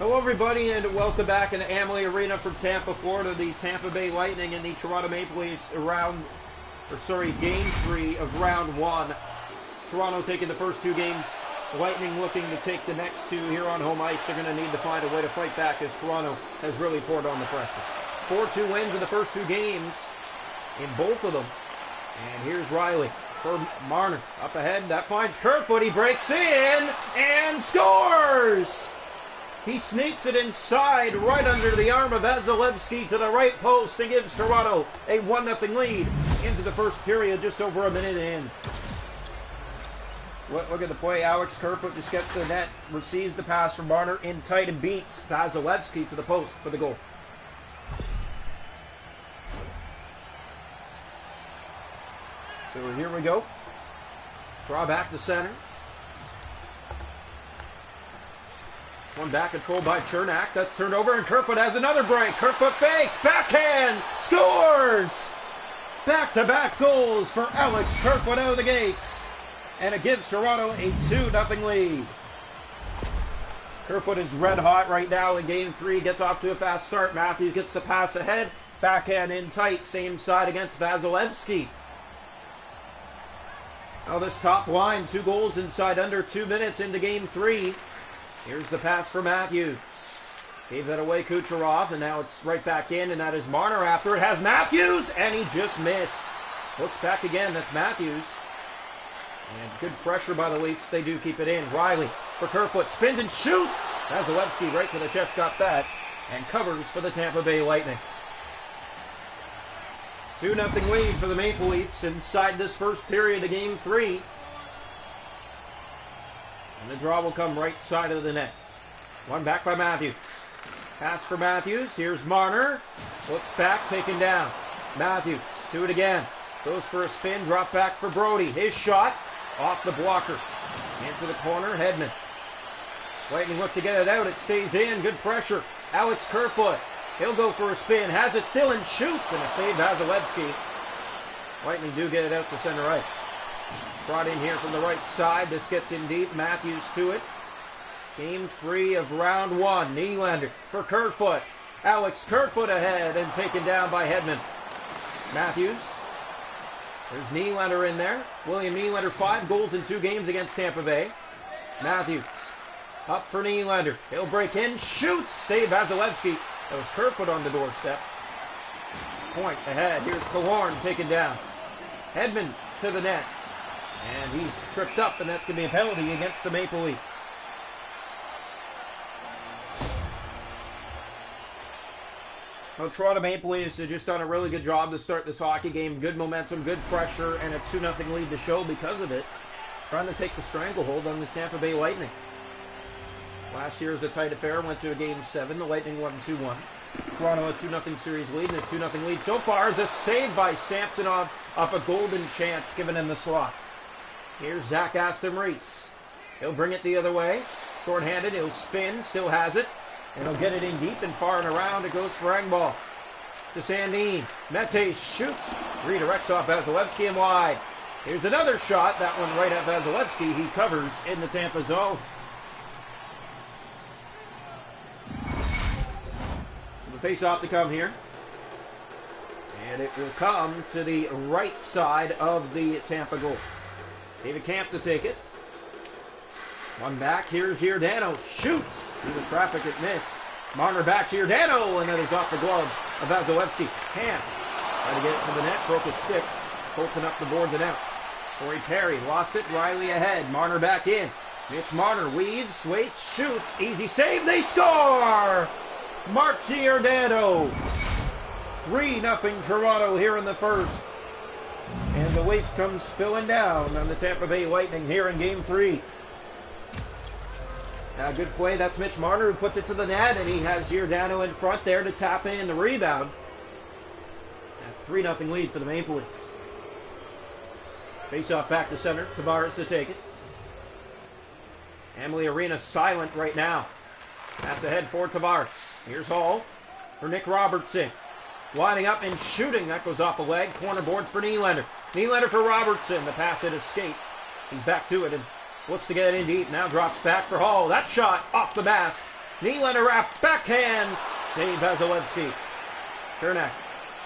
Hello everybody and welcome back into Amalie Arena from Tampa, Florida. The Tampa Bay Lightning and the Toronto Maple Leafs game 3 of round 1. Toronto taking the first 2 games. Lightning looking to take the next 2 here on home ice. They're going to need to find a way to fight back as Toronto has really poured on the pressure. 4-2 wins in the first 2 games in both of them. And here's Riley for Marner. Up ahead, that finds Kerfoot. He breaks in and scores! He sneaks it inside, right under the arm of Vasilevsky to the right post and gives Toronto a 1-0 lead into the first period, just over a minute in. Look at the play. Alex Kerfoot just gets to the net, receives the pass from Marner in tight and beats Vasilevsky to the post for the goal. So here we go. Draw back to center. One back controlled by Chernak. That's turned over, and Kerfoot has another break. Kerfoot fakes, backhand, scores! Back-to-back goals for Alex Kerfoot out of the gates. And it gives Toronto a 2-0 lead. Kerfoot is red hot right now in game 3. Gets off to a fast start. Matthews gets the pass ahead. Backhand in tight. Same side against Vasilevsky. Now this top line, 2 goals inside under 2 minutes into game 3. Here's the pass for Matthews. Gave that away, Kucherov, and now it's right back in, and that is Marner after it. Has Matthews, and he just missed. Looks back again, that's Matthews. And good pressure by the Leafs. They do keep it in. Riley for Kerfoot. Spins and shoots. Vasilevsky right to the chest, got that. And covers for the Tampa Bay Lightning. 2-0 lead for the Maple Leafs inside this first period of game 3. And the draw will come right side of the net. One back by Matthews. Pass for Matthews. Here's Marner. Looks back, taken down. Matthews, do it again. Goes for a spin, drop back for Brody. His shot, off the blocker. Into the corner, Hedman. Lightning look to get it out, it stays in, good pressure. Alex Kerfoot, he'll go for a spin, has it still and shoots, and a save Vasilevsky. Lightning do get it out to center right. Brought in here from the right side, this gets in deep, Matthews to it. Game 3 of round 1, Nylander for Kerfoot. Alex Kerfoot ahead and taken down by Hedman. Matthews. There's Nylander in there. William Nylander, 5 goals in 2 games against Tampa Bay. Matthews up for Nylander. He'll break in, shoots, save Vasilevsky. That was Kerfoot on the doorstep. Point ahead. Here's Killorn taken down. Hedman to the net. And he's tripped up, and that's going to be a penalty against the Maple Leafs. Well, Toronto Maple Leafs have just done a really good job to start this hockey game. Good momentum, good pressure, and a 2-0 lead to show because of it. Trying to take the stranglehold on the Tampa Bay Lightning. Last year was a tight affair, went to a game 7. The Lightning won 2-1. Toronto a 2-0 series lead, and a 2-0 lead so far is a save by Samsonov off a golden chance given in the slot. Here's Zach Aston-Reese. He'll bring it the other way. Short-handed, he'll spin, still has it. And he'll get it in deep and far and around. It goes for Engvall. To Sandin. Mete shoots. Redirects off Vasilevsky and wide. Here's another shot. That one right at Vasilevsky. He covers in the Tampa zone. So the face-off to come here. And it will come to the right side of the Tampa goal. David Kampf to take it. One back. Here's Giordano. Shoots. Through the traffic, it missed. Marner back to Giordano, and that is off the glove of Vasilevsky. Kampf tried to get it to the net, broke his stick. Colton up the boards and out. Corey Perry lost it. Riley ahead. Marner back in. Mitch Marner weaves, waits, shoots. Easy save. They score! Mark Giordano. 3-0 Toronto here in the first. And the Leafs come spilling down on the Tampa Bay Lightning here in Game 3. Good play. That's Mitch Marner who puts it to the net, and he has Giordano in front there to tap in the rebound. A 3-0 lead for the Maple Leafs. Face-off back to center. Tavares to take it. Amalie Arena silent right now. Pass ahead for Tavares. Here's Hall for Nick Robertson. Lining up and shooting. That goes off a leg. Corner boards for Nylander. Nylander for Robertson. The pass had escaped. He's back to it and looks to get it in deep. Now drops back for Hall. That shot off the mask Nylander wrap, backhand. Save Vasilevsky. Chernak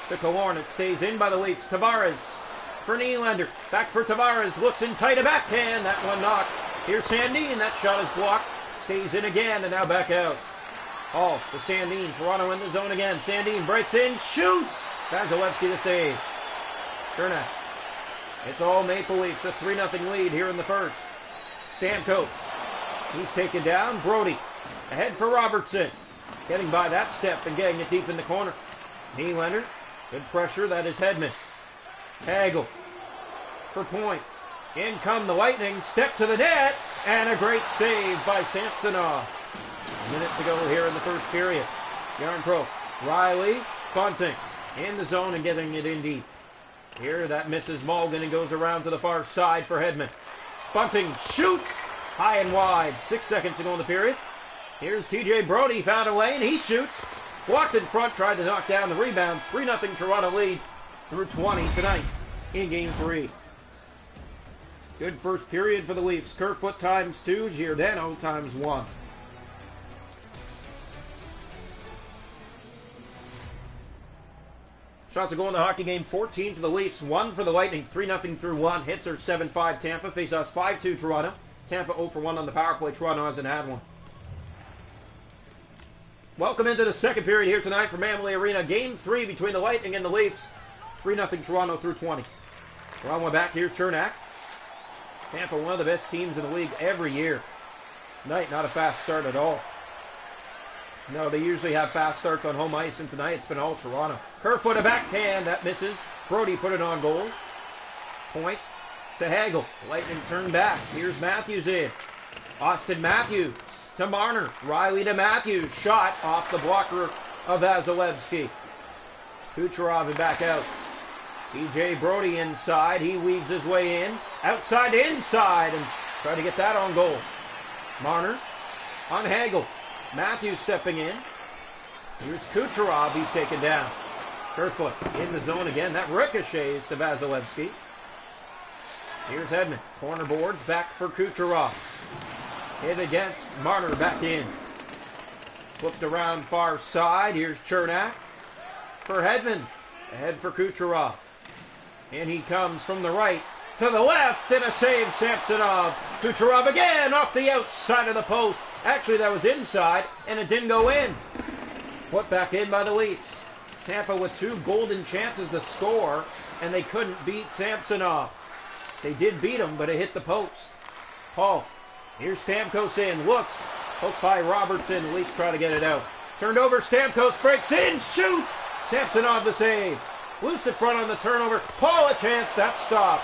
to Killorn. It stays in by the Leafs. Tavares for Nylander. Back for Tavares. Looks in tight, a backhand. That one knocked. Here's Sandin. That shot is blocked. Stays in again and now back out. Hall to Sandin. Toronto in the zone again. Sandin breaks in, shoots. Vasilevsky the save. Chernak. It's all Maple Leafs. A 3-0 lead here in the first. Stamkos. He's taken down. Brody. Ahead for Robertson. Getting by that step and getting it deep in the corner. Nylander. Good pressure. That is Hedman. Hagel. For point. In come the Lightning. Step to the net. And a great save by Samsonov. A minute to go here in the first period. Yarncroke. Riley. Bunting. In the zone and getting it in deep. Here that misses Mulligan and goes around to the far side for Hedman. Bunting shoots. High and wide. 6 seconds to go in the period. Here's TJ Brody. Found a lane. He shoots. Blocked in front. Tried to knock down the rebound. 3-0 Toronto lead through 20 tonight in Game 3. Good first period for the Leafs. Kerfoot times 2. Giordano times 1. Shots a goal in the hockey game. 14 for the Leafs. 1 for the Lightning. 3-0 through 1. Hits are 7-5 Tampa. Faceoffs 5-2 Toronto. Tampa 0 for 1 on the power play. Toronto hasn't had one. Welcome into the second period here tonight from Amalie Arena. Game 3 between the Lightning and the Leafs. 3-0 Toronto through 20. We're on one back. Here's Chernak. Tampa, one of the best teams in the league every year. Tonight, not a fast start at all. No, they usually have fast starts on home ice, and tonight it's been all Toronto. Kerfoot, a backhand. That misses. Brody put it on goal. Point to Hagel. Lightning turn back. Here's Matthews in. Austin Matthews to Marner. Riley to Matthews. Shot off the blocker of Vasilevsky. Kucherov and back out. TJ Brody inside. He weaves his way in. Outside to inside and try to get that on goal. Marner on Hagel. Matthews stepping in. Here's Kucherov. He's taken down. Kerfoot in the zone again. That ricochets to Vasilevsky. Here's Hedman. Corner boards. Back for Kucherov. Hit against Marner. Back in. Flipped around far side. Here's Chernak for Hedman. Ahead for Kucherov. And he comes from the right to the left, and a save, Samsonov. Kucherov again off the outside of the post. Actually, that was inside, and it didn't go in. Put back in by the Leafs. Tampa with 2 golden chances to score, and they couldn't beat Samsonov. They did beat him, but it hit the post. Paul. Here's Stamkos in. Looks. Poked by Robertson. The Leafs try to get it out. Turned over. Stamkos breaks in. Shoots. Samsonov the save. Loose in front on the turnover. Paul a chance. That's stopped.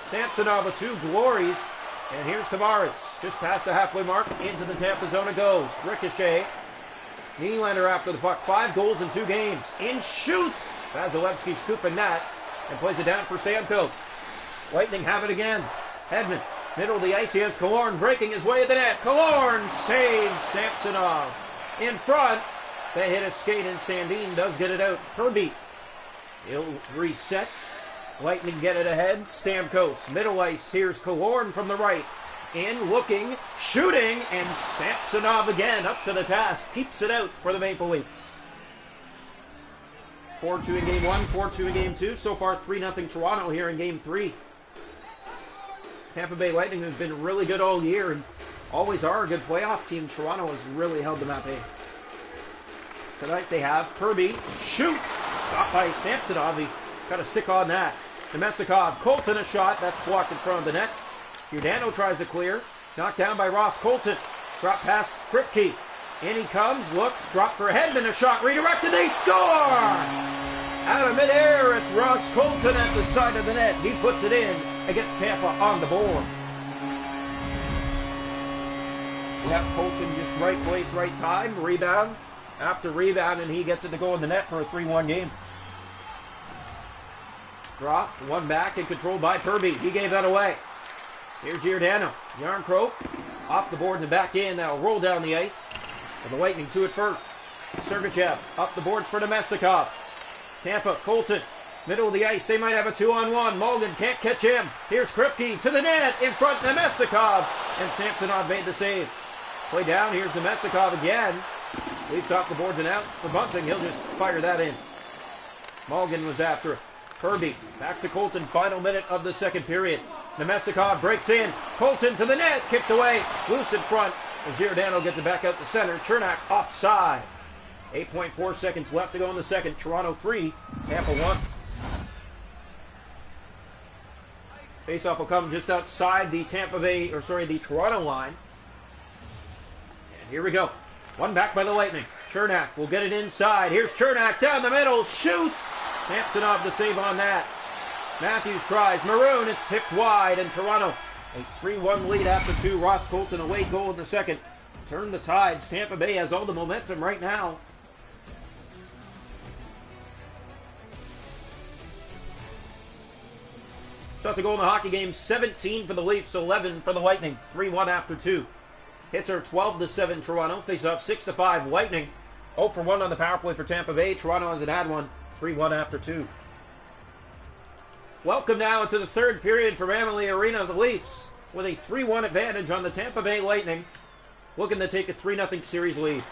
Samsonov with 2 glories. And here's Tavares. Just past the halfway mark. Into the Tampa zone it goes. Ricochet. Nylander after the puck. 5 goals in 2 games. In shoots. Vasilevsky scooping that. And plays it down for Stamkos. Lightning have it again. Hedman. Middle of the ice. He has Killorn breaking his way at the net. Killorn saves Samsonov. In front. They hit a skate and Sandin does get it out. Herbie. He'll reset. Lightning get it ahead. Stamkos. Middle ice. Here's Killorn from the right. In, looking, shooting, and Samsonov again up to the task. Keeps it out for the Maple Leafs. 4-2 in Game 1, 4-2 in Game 2. So far 3-0 Toronto here in Game 3. Tampa Bay Lightning has been really good all year and always are a good playoff team. Toronto has really held them at bay. Tonight they have Kirby. Shoot! Stopped by Samsonov. He got a stick on that. Domestikov. Colton a shot. That's blocked in front of the net. Giordano tries to clear. Knocked down by Ross Colton. Drop pass Kripke. In he comes. Looks. Drop for Hedman. A shot redirected. They score! Out of midair, it's Ross Colton at the side of the net. He puts it in against Tampa on the board. We have Colton just right place, right time. Rebound after rebound, and he gets it to go in the net for a 3-1 game. Drop, one back and controlled by Kirby. He gave that away. Here's Giordano. Yarncroke off the boards and back in. That'll roll down the ice. And the Lightning to it first. Sergachev up the boards for Domestikov. Tampa, Colton, middle of the ice. They might have a 2-on-1. Mulligan can't catch him. Here's Kripke to the net. In front, Domestikov. And Samsonov made the save. Play down. Here's Nemestikov again. Leaps off the boards and out for Bunting. He'll just fire that in. Mulligan was after it. Kirby back to Colton. Final minute of the second period. Nemestikov breaks in. Colton to the net. Kicked away. Loose in front. And Giordano gets it back out to center. Chernak offside. 8.4 seconds left to go in the second. Toronto 3, Tampa 1. Faceoff will come just outside the the Toronto line. And here we go. One back by the Lightning. Chernak will get it inside. Here's Chernak down the middle. Shoots! Samsonov the save on that. Matthews tries. Maroon, it's tipped wide. And Toronto, a 3-1 lead after 2. Ross Colton away goal in the second. Turn the tides. Tampa Bay has all the momentum right now. Shots to goal in the hockey game. 17 for the Leafs, 11 for the Lightning. 3-1 after 2. Hits are 12-7 Toronto. Face-off 6-5 Lightning. 0 for 1 on the power play for Tampa Bay. Toronto hasn't had one. 3-1 after 2. Welcome now into the third period from Amalie Arena. The Leafs with a 3-1 advantage on the Tampa Bay Lightning. Looking to take a 3-0 series lead.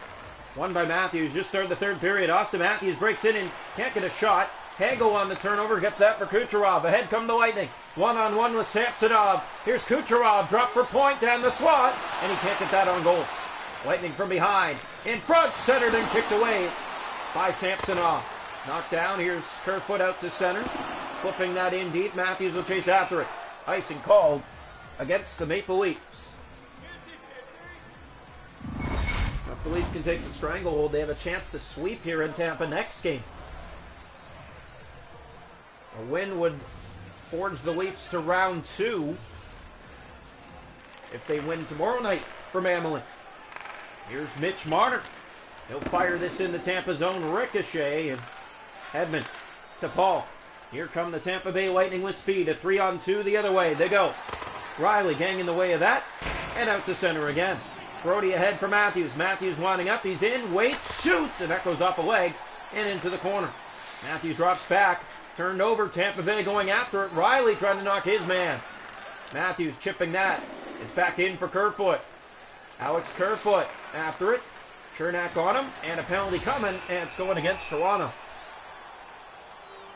Won by Matthews. Just started the third period. Austin Matthews breaks in and can't get a shot. Hagel on the turnover, gets that for Kucherov. Ahead come the Lightning. One-on-one with Samsonov. Here's Kucherov, drop for point down the slot, and he can't get that on goal. Lightning from behind. In front, centered and kicked away by Samsonov. Knocked down, here's Kerfoot out to center. Flipping that in deep, Matthews will chase after it. Icing called against the Maple Leafs. Now, if the Leafs can take the stranglehold, they have a chance to sweep here in Tampa next game. A win would forge the Leafs to round 2 if they win tomorrow night from Amalie. Here's Mitch Marner. He'll fire this in the Tampa zone. Ricochet and Hedman to Paul. Here come the Tampa Bay Lightning with speed. A 3-on-2 the other way. They go. Riley gang in the way of that. And out to center again. Brody ahead for Matthews. Matthews winding up. He's in. Waits. Shoots. And that goes off a leg and into the corner. Matthews drops back. Turned over, Tampa Bay going after it. Riley trying to knock his man. Matthews chipping that. It's back in for Kerfoot. Alex Kerfoot after it. Chernak on him, and a penalty coming, and it's going against Toronto.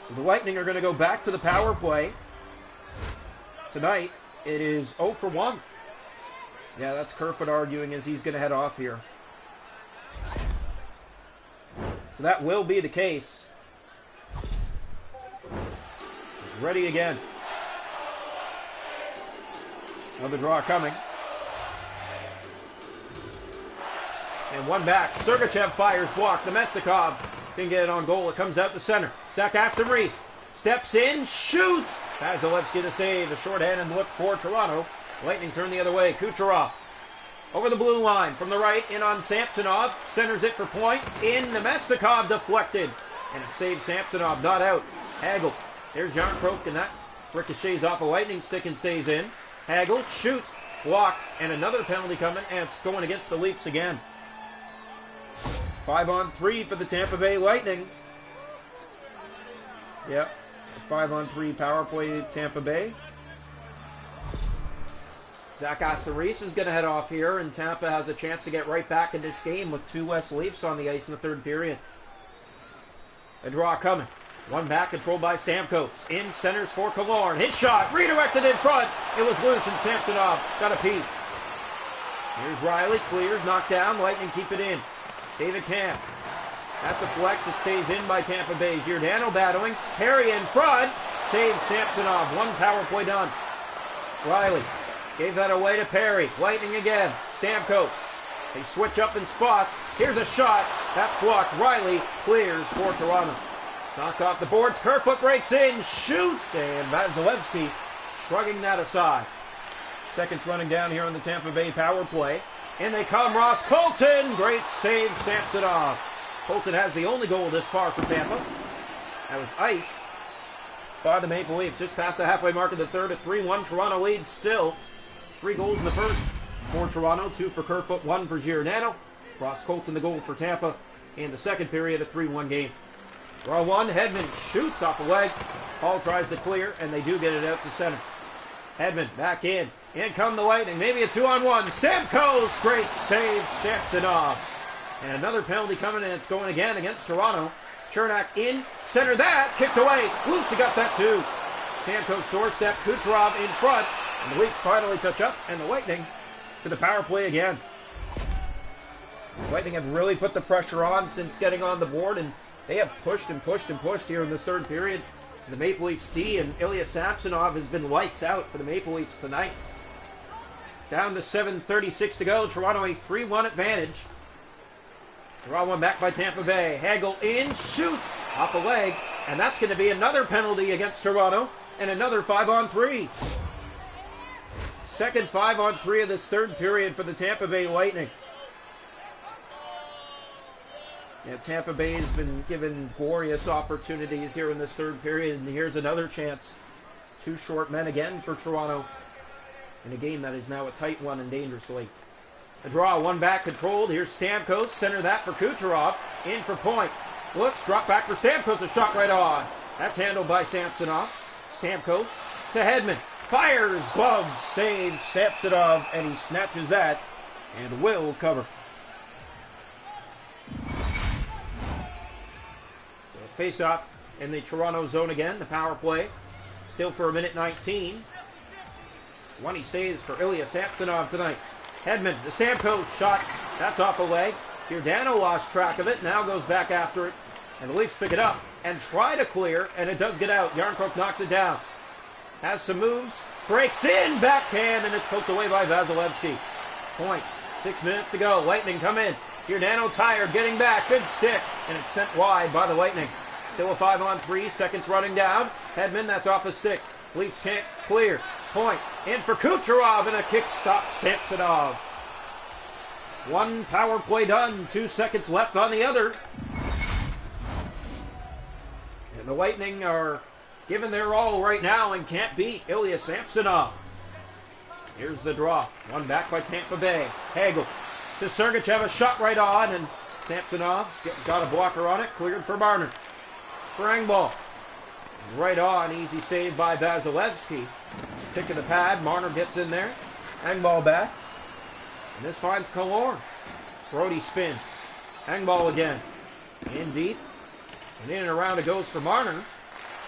So the Lightning are going to go back to the power play. Tonight, it is 0 for 1. Yeah, that's Kerfoot arguing as he's going to head off here. So that will be the case. Ready again. Another draw coming. And one back. Sergachev fires, blocked. Nemestikov didn't get it on goal. It comes out to center. Zach Aston Reese steps in, shoots. Vasilevsky to save. A shorthanded look for Toronto. Lightning turn the other way. Kucherov over the blue line from the right. In on Samsonov. Centers it for point. In. Nemestikov deflected. And a save. Samsonov not out. Hagel. There's Jan Krok, and that ricochets off a Lightning stick and stays in. Hagel shoots, blocked, and another penalty coming, and it's going against the Leafs again. 5-on-3 for the Tampa Bay Lightning. Yep, 5-on-3 power play Tampa Bay. Zach Aston-Reese is going to head off here, and Tampa has a chance to get right back in this game with 2 less Leafs on the ice in the third period. A draw coming. One back, controlled by Stamkos. In centers for Killorn. His shot, redirected in front. It was loose, and Samsonov got a piece. Here's Riley, clears, knocked down. Lightning keep it in. David Camp. At the flex, it stays in by Tampa Bay. Giordano battling. Perry in front. Saves Samsonov. One power play done. Riley gave that away to Perry. Lightning again. Stamkos. They switch up in spots. Here's a shot. That's blocked. Riley clears for Toronto. Knocked off the boards. Kerfoot breaks in, shoots, and Vasilevsky shrugging that aside. Seconds running down here on the Tampa Bay power play. In they come, Ross Colton. Great save, Samsonov. Colton has the only goal this far for Tampa. That was iced by the Maple Leafs. Just past the halfway mark of the third. A 3-1 Toronto lead still. 3 goals in the first for Toronto. 2 for Kerfoot, 1 for Giordano. Ross Colton the goal for Tampa in the second period. A 3-1 game. Draw 1, Hedman shoots off the leg. Paul tries to clear, and they do get it out to center. Hedman back in In come the Lightning. Maybe a 2-on-1. Stamkos, great save. Samsonov. And another penalty coming, and it's going again against Toronto. Chernak in. Center that. Kicked away. Lucy got that too. Stamkos doorstep. Kucherov in front. And the Leafs finally touch up. And the Lightning to the power play again. The Lightning have really put the pressure on since getting on the board, and they have pushed and pushed and pushed here in this third period. And the Maple Leafs D and Ilya Samsonov has been lights out for the Maple Leafs tonight. Down to 7:36 to go. Toronto a 3-1 advantage. Draw one back by Tampa Bay. Hagel in, shoots, off a leg, and that's going to be another penalty against Toronto, and another 5-on-3. Second 5-on-3 of this third period for the Tampa Bay Lightning. Yeah, Tampa Bay has been given glorious opportunities here in this third period, and here's another chance. Two short men again for Toronto in a game that is now a tight one and dangerously. A draw, one back controlled. Here's Stamkos, center that for Kucherov, in for point. Looks, drop back for Stamkos, a shot right on. That's handled by Samsonov. Stamkos to Hedman, fires, gloves, saves Samsonov, and he snatches that and will cover. Face off in the Toronto zone again. The power play still for 1:19. 20 saves for Ilya Samsonov tonight. Hedman, the Stamkos shot. That's off a leg. Giordano lost track of it. Now goes back after it. And the Leafs pick it up and try to clear. And it does get out. Yarncroke knocks it down. Has some moves. Breaks in. Backhand. And it's poked away by Vasilevsky. Point. 6 minutes to go. Lightning come in. Giordano tired. Getting back. Good stick. And it's sent wide by the Lightning. Still a 5-on-3, seconds running down. Hedman, that's off a stick. Leafs can't clear. Point in for Kucherov, and a kick stops Samsonov. One power play done, 2 seconds left on the other. And the Lightning are giving their all right now and can't beat Ilya Samsonov. Here's the draw. One back by Tampa Bay. Hagel to Sergachev, a shot right on, and Samsonov got a blocker on it, cleared for Marner. For Engvall. Right on, easy save by Vasilevsky. Tick of the pad, Marner gets in there. Engvall back. And this finds Killorn. Brody spin. Engvall again. In deep. And in and around it goes for Marner.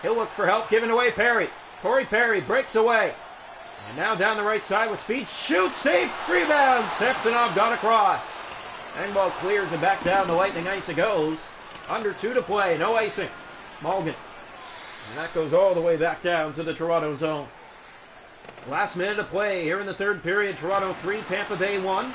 He'll look for help, giving away Perry. Corey Perry breaks away. And now down the right side with speed. Shoots, save, rebound. Samsonov got across. Engvall clears and back down the Lightning ice it goes. Under 2 to play, no icing. Mulligan. And that goes all the way back down to the Toronto zone. Last minute of play here in the third period. Toronto 3, Tampa Bay 1.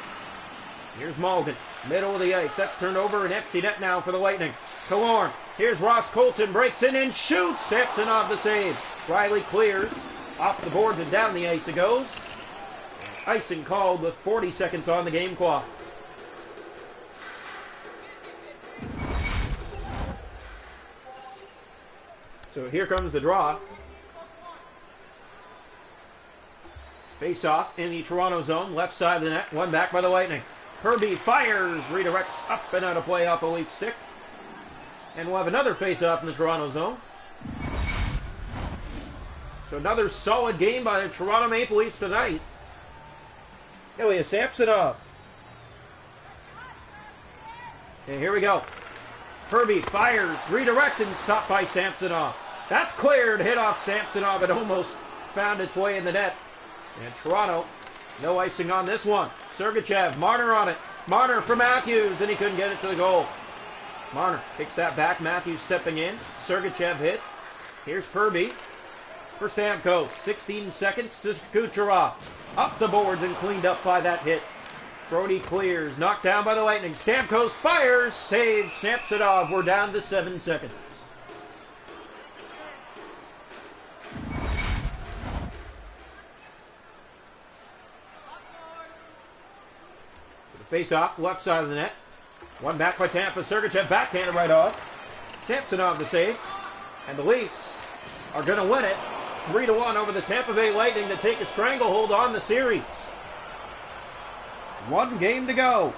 Here's Mulligan. Middle of the ice. That's turned over. An empty net now for the Lightning. Killorn. Here's Ross Colton. Breaks in and shoots. Samsonov the save. Riley clears. Off the boards and down the ice it goes. Icing called with 40 seconds on the game clock. So here comes the draw. Face off in the Toronto zone, left side of the net, one back by the Lightning. Herbie fires, redirects up and out of play off a Leaf stick. And we'll have another face off in the Toronto zone. So another solid game by the Toronto Maple Leafs tonight. Ilya Samsonov. And here we go. Herbie fires, redirect and stopped by Samsonov. That's cleared, hit off Samsonov. It almost found its way in the net. And Toronto, no icing on this one. Sergachev, Marner on it. Marner for Matthews, and he couldn't get it to the goal. Marner kicks that back. Matthews stepping in. Sergachev hit. Here's Herbie for Stamkos. 16 seconds to Kucherov. Up the boards and cleaned up by that hit. Brody clears, knocked down by the Lightning. Stamkos fires, saves Samsonov. We're down to 7 seconds. To the face-off, left side of the net. One back by Tampa. Sergachev backhanded right off. Samsonov the save. And the Leafs are going to win it 3-1 over the Tampa Bay Lightning to take a stranglehold on the series. 1 game to go.